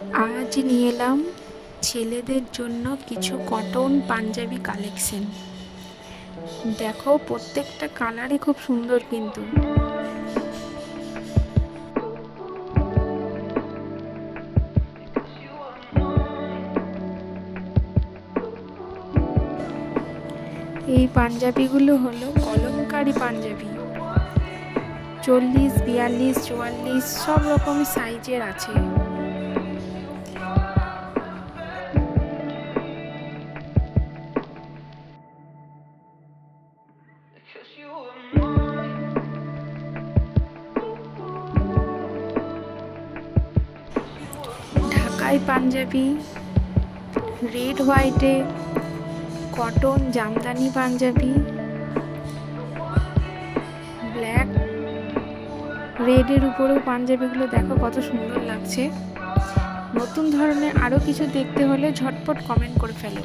আজ নিয়ে এলাম ছেলেদের জন্য কিছু কটন পাঞ্জাবি কালেকশন। দেখো, প্রত্যেকটা কালারই খুব সুন্দর কিন্তু। এই পাঞ্জাবিগুলো হলো কলমকারি পাঞ্জাবি। 40, 42, 44 সব রকম সাইজের আছে। ঢাকাই পাঞ্জাবি, রেড হোয়াইটে কটন জামদানি পাঞ্জাবি, ব্ল্যাক রেডের উপরেও পাঞ্জাবিগুলো দেখো কত সুন্দর লাগছে। নতুন ধরনের আরও কিছু দেখতে হলে ঝটপট কমেন্ট করে ফেলো।